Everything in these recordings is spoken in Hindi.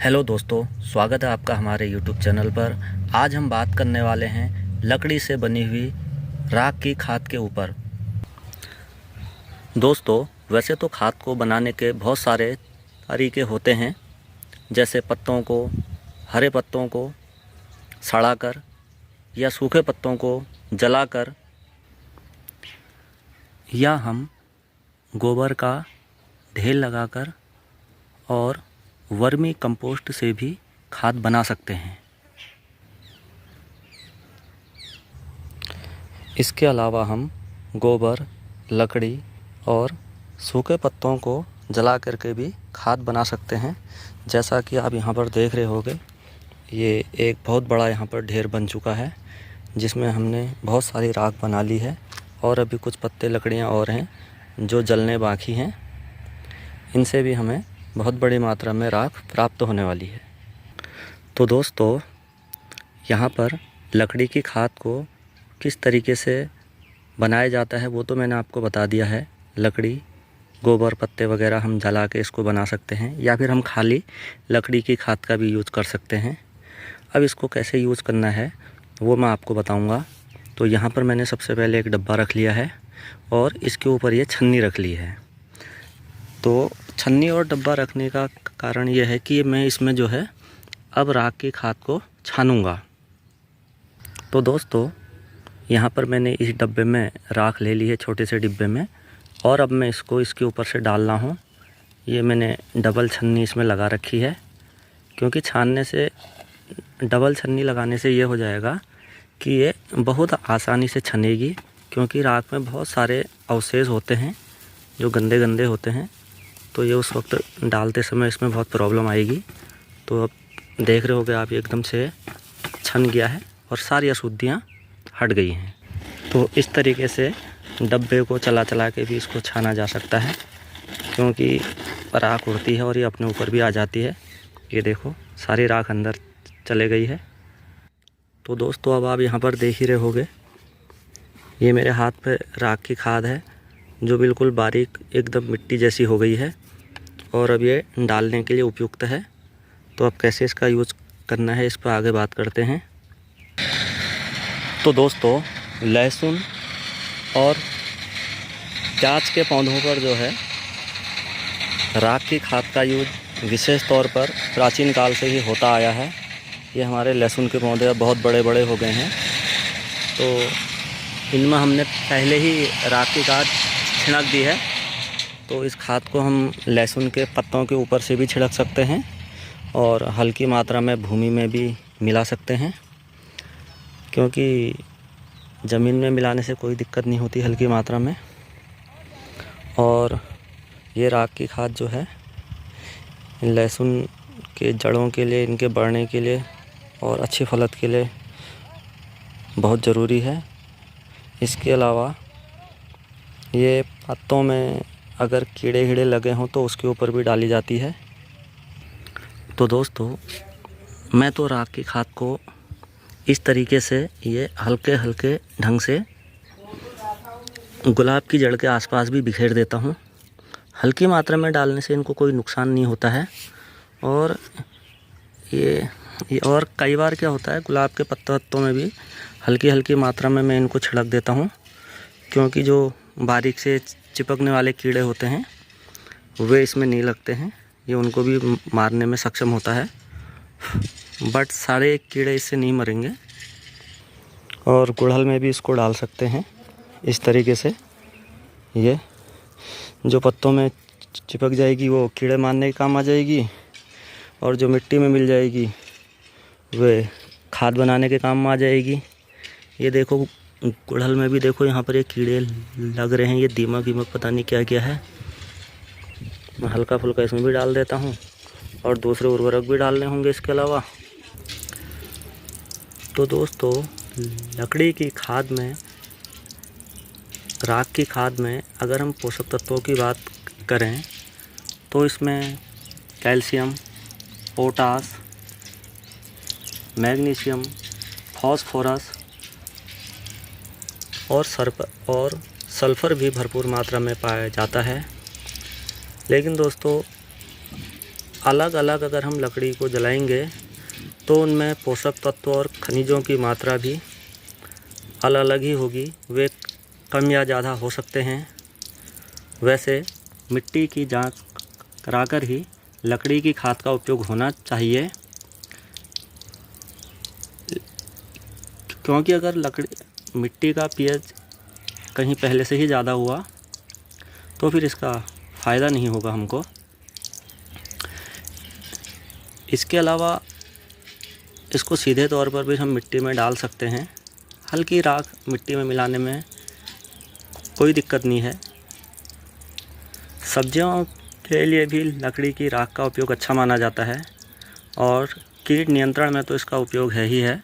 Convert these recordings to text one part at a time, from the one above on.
हेलो दोस्तों, स्वागत है आपका हमारे YouTube चैनल पर। आज हम बात करने वाले हैं लकड़ी से बनी हुई राख की खाद के ऊपर। दोस्तों, वैसे तो खाद को बनाने के बहुत सारे तरीके होते हैं, जैसे पत्तों को, हरे पत्तों को सड़ाकर या सूखे पत्तों को जलाकर, या हम गोबर का ढेर लगाकर और वर्मी कंपोस्ट से भी खाद बना सकते हैं। इसके अलावा हम गोबर, लकड़ी और सूखे पत्तों को जला करके भी खाद बना सकते हैं। जैसा कि आप यहाँ पर देख रहे होंगे, ये एक बहुत बड़ा यहाँ पर ढेर बन चुका है, जिसमें हमने बहुत सारी राख बना ली है और अभी कुछ पत्ते लकड़ियाँ और हैं जो जलने बाकी हैं। इनसे भी हमें बहुत बड़ी मात्रा में राख प्राप्त होने वाली है। तो दोस्तों, यहाँ पर लकड़ी की खाद को किस तरीके से बनाया जाता है वो तो मैंने आपको बता दिया है। लकड़ी, गोबर, पत्ते वगैरह हम जला के इसको बना सकते हैं, या फिर हम खाली लकड़ी की खाद का भी यूज़ कर सकते हैं। अब इसको कैसे यूज़ करना है वो मैं आपको बताऊँगा। तो यहाँ पर मैंने सबसे पहले एक डब्बा रख लिया है और इसके ऊपर ये छन्नी रख ली है। तो छन्नी और डब्बा रखने का कारण ये है कि मैं इसमें जो है अब राख की खाद को छानूंगा। तो दोस्तों, यहाँ पर मैंने इस डब्बे में राख ले ली है, छोटे से डिब्बे में, और अब मैं इसको इसके ऊपर से डाल रहा हूँ। ये मैंने डबल छन्नी इसमें लगा रखी है, क्योंकि छानने से, डबल छन्नी लगाने से ये हो जाएगा कि ये बहुत आसानी से छनेगी, क्योंकि राख में बहुत सारे अवशेष होते हैं जो गंदे गंदे होते हैं। तो ये उस वक्त डालते समय इसमें बहुत प्रॉब्लम आएगी। तो अब देख रहे होगे आप, ये एकदम से छन गया है और सारी अशुद्धियाँ हट गई हैं। तो इस तरीके से डब्बे को चला चला के भी इसको छाना जा सकता है, क्योंकि राख उड़ती है और ये अपने ऊपर भी आ जाती है। ये देखो, सारी राख अंदर चले गई है। तो दोस्तों, अब आप यहाँ पर देख ही रहे होगे, ये मेरे हाथ पे राख की खाद है जो बिल्कुल बारीक एकदम मिट्टी जैसी हो गई है और अब ये डालने के लिए उपयुक्त है। तो अब कैसे इसका यूज़ करना है इस पर आगे बात करते हैं। तो दोस्तों, लहसुन और प्याज के पौधों पर जो है राख की खाद का यूज विशेष तौर पर प्राचीन काल से ही होता आया है। ये हमारे लहसुन के पौधे अब बहुत बड़े बड़े हो गए हैं, तो इनमें हमने पहले ही राख की खाद छिड़क दी है। तो इस खाद को हम लहसुन के पत्तों के ऊपर से भी छिड़क सकते हैं और हल्की मात्रा में भूमि में भी मिला सकते हैं, क्योंकि ज़मीन में मिलाने से कोई दिक्कत नहीं होती हल्की मात्रा में। और ये राख की खाद जो है लहसुन के जड़ों के लिए, इनके बढ़ने के लिए और अच्छी फलत के लिए बहुत ज़रूरी है। इसके अलावा ये पत्तों में अगर कीड़े हीड़े लगे हों तो उसके ऊपर भी डाली जाती है। तो दोस्तों, मैं तो राख की खाद को इस तरीके से ये हल्के हल्के ढंग से गुलाब की जड़ के आसपास भी बिखेर देता हूँ। हल्की मात्रा में डालने से इनको कोई नुकसान नहीं होता है। और ये और कई बार क्या होता है, गुलाब के पत्तों में भी हल्की हल्की मात्रा में मैं इनको छिड़क देता हूँ, क्योंकि जो बारीक से चिपकने वाले कीड़े होते हैं वे इसमें नहीं लगते हैं। ये उनको भी मारने में सक्षम होता है, बट सारे कीड़े इससे नहीं मरेंगे। और गुड़हल में भी इसको डाल सकते हैं इस तरीके से। ये जो पत्तों में चिपक जाएगी वो कीड़े मारने के काम आ जाएगी, और जो मिट्टी में मिल जाएगी वे खाद बनाने के काम में आ जाएगी। ये देखो, गुड़हल में भी देखो, यहाँ पर ये कीड़े लग रहे हैं, ये दीमक पता नहीं क्या क्या है। मैं हल्का फुल्का इसमें भी डाल देता हूँ और दूसरे उर्वरक भी डालने होंगे इसके अलावा। तो दोस्तों, लकड़ी की खाद में, राख की खाद में अगर हम पोषक तत्वों की बात करें तो इसमें कैल्शियम, पोटास, मैग्नीशियम, फॉस्फोरस और सल्फ़र भी भरपूर मात्रा में पाया जाता है। लेकिन दोस्तों, अलग अलग अगर हम लकड़ी को जलाएंगे तो उनमें पोषक तत्व और खनिजों की मात्रा भी अलग अलग ही होगी, वे कम या ज़्यादा हो सकते हैं। वैसे मिट्टी की जांच कराकर ही लकड़ी की खाद का उपयोग होना चाहिए, क्योंकि अगर मिट्टी का पीएच कहीं पहले से ही ज़्यादा हुआ तो फिर इसका फ़ायदा नहीं होगा हमको। इसके अलावा इसको सीधे तौर पर भी हम मिट्टी में डाल सकते हैं। हल्की राख मिट्टी में मिलाने में कोई दिक्कत नहीं है। सब्जियों के लिए भी लकड़ी की राख का उपयोग अच्छा माना जाता है और कीट नियंत्रण में तो इसका उपयोग है ही है,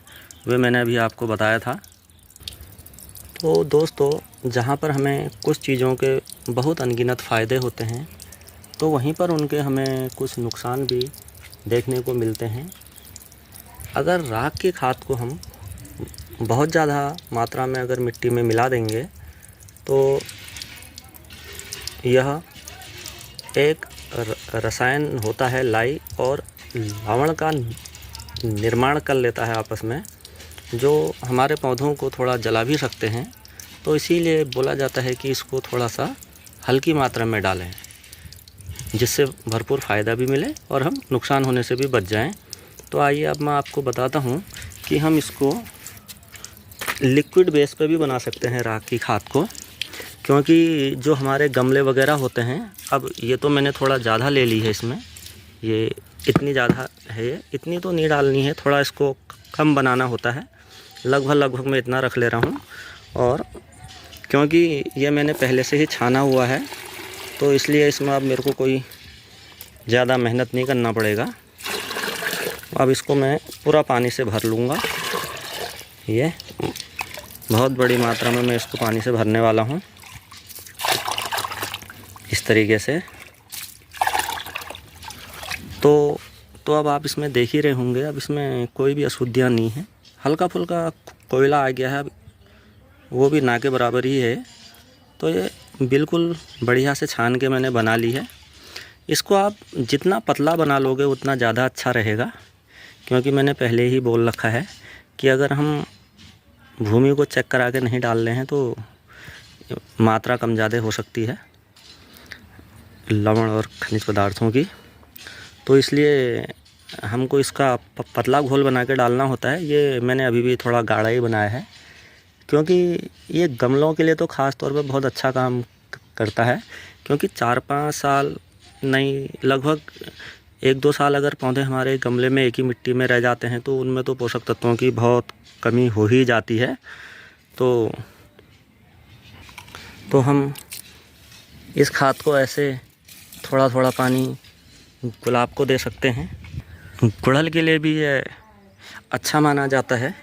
वे मैंने अभी आपको बताया था। तो दोस्तों, जहाँ पर हमें कुछ चीज़ों के बहुत अनगिनत फ़ायदे होते हैं तो वहीं पर उनके हमें कुछ नुकसान भी देखने को मिलते हैं। अगर राख की खाद को हम बहुत ज़्यादा मात्रा में अगर मिट्टी में मिला देंगे तो यह एक रसायन होता है लाई और लवण का निर्माण कर लेता है आपस में, जो हमारे पौधों को थोड़ा जला भी सकते हैं। तो इसीलिए बोला जाता है कि इसको थोड़ा सा हल्की मात्रा में डालें, जिससे भरपूर फ़ायदा भी मिले और हम नुकसान होने से भी बच जाएं। तो आइए अब मैं आपको बताता हूं कि हम इसको लिक्विड बेस पे भी बना सकते हैं राख की खाद को, क्योंकि जो हमारे गमले वगैरह होते हैं, अब ये तो मैंने थोड़ा ज़्यादा ले ली है, इसमें ये इतनी ज़्यादा है, ये इतनी तो नहीं डालनी है, थोड़ा इसको कम बनाना होता है। लगभग मैं इतना रख ले रहा हूँ। और क्योंकि ये मैंने पहले से ही छाना हुआ है तो इसलिए इसमें अब मेरे को कोई ज़्यादा मेहनत नहीं करना पड़ेगा। अब इसको मैं पूरा पानी से भर लूँगा। ये बहुत बड़ी मात्रा में मैं इसको पानी से भरने वाला हूँ, इस तरीके से। तो अब आप इसमें देख ही रहे होंगे, अब इसमें कोई भी अशुद्धियाँ नहीं है। हल्का फुल्का कोयला आ गया है, वो भी ना के बराबर ही है। तो ये बिल्कुल बढ़िया से छान के मैंने बना ली है। इसको आप जितना पतला बना लोगे उतना ज़्यादा अच्छा रहेगा, क्योंकि मैंने पहले ही बोल रखा है कि अगर हम भूमि को चेक करा के नहीं डाल रहे हैं तो मात्रा कम ज़्यादा हो सकती है लवण और खनिज पदार्थों की। तो इसलिए हमको इसका पतला घोल बना के डालना होता है। ये मैंने अभी भी थोड़ा गाढ़ा ही बनाया है, क्योंकि ये गमलों के लिए तो ख़ास तौर पर बहुत अच्छा काम करता है। क्योंकि 4-5 साल नहीं, लगभग 1-2 साल अगर पौधे हमारे गमले में एक ही मिट्टी में रह जाते हैं तो उनमें तो पोषक तत्वों की बहुत कमी हो ही जाती है। तो हम इस खाद को ऐसे थोड़ा थोड़ा पानी गुलाब को दे सकते हैं। गुड़हल के लिए भी ये अच्छा माना जाता है।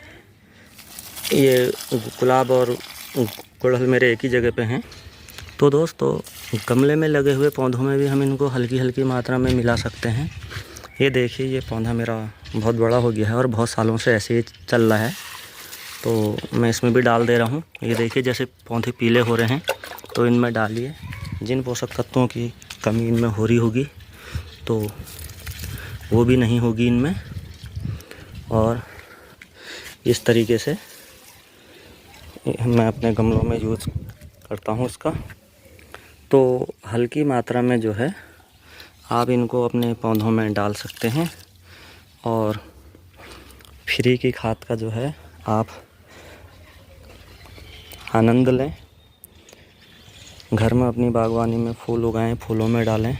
ये गुलाब और गुड़हल मेरे एक ही जगह पे हैं। तो दोस्तों, गमले में लगे हुए पौधों में भी हम इनको हल्की हल्की मात्रा में मिला सकते हैं। ये देखिए, ये पौधा मेरा बहुत बड़ा हो गया है और बहुत सालों से ऐसे ही चल रहा है, तो मैं इसमें भी डाल दे रहा हूँ। ये देखिए, जैसे पौधे पीले हो रहे हैं तो इनमें डालिए। जिन पोषक तत्वों की कमी इनमें हो रही होगी तो वो भी नहीं होगी इनमें। और इस तरीके से मैं अपने गमलों में यूज़ करता हूँ इसका। तो हल्की मात्रा में जो है आप इनको अपने पौधों में डाल सकते हैं और फ्री की खाद का जो है आप आनंद लें। घर में अपनी बागवानी में फूल उगाएं, फूलों में डालें,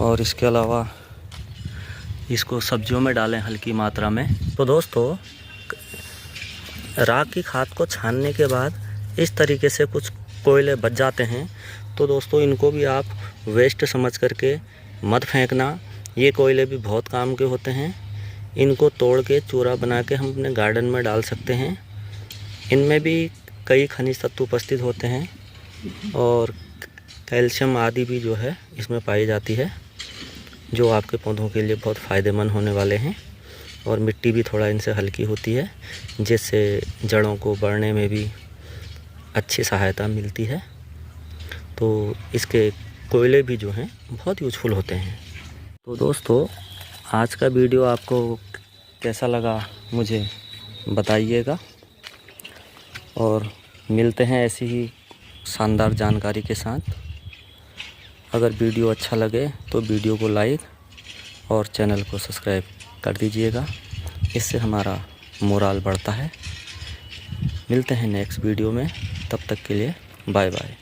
और इसके अलावा इसको सब्जियों में डालें हल्की मात्रा में। तो दोस्तों, राख की खाद को छानने के बाद इस तरीके से कुछ कोयले बच जाते हैं। तो दोस्तों, इनको भी आप वेस्ट समझ करके मत फेंकना। ये कोयले भी बहुत काम के होते हैं। इनको तोड़ के चूरा बना के हम अपने गार्डन में डाल सकते हैं। इनमें भी कई खनिज तत्व उपस्थित होते हैं और कैल्शियम आदि भी जो है इसमें पाई जाती है, जो आपके पौधों के लिए बहुत फ़ायदेमंद होने वाले हैं। और मिट्टी भी थोड़ा इनसे हल्की होती है, जिससे जड़ों को बढ़ने में भी अच्छी सहायता मिलती है। तो इसके कोयले भी जो हैं बहुत यूज़फुल होते हैं। तो दोस्तों, आज का वीडियो आपको कैसा लगा मुझे बताइएगा, और मिलते हैं ऐसी ही शानदार जानकारी के साथ। अगर वीडियो अच्छा लगे तो वीडियो को लाइक और चैनल को सब्सक्राइब कर दीजिएगा, इससे हमारा मोराल बढ़ता है। मिलते हैं नेक्स्ट वीडियो में, तब तक के लिए बाय बाय।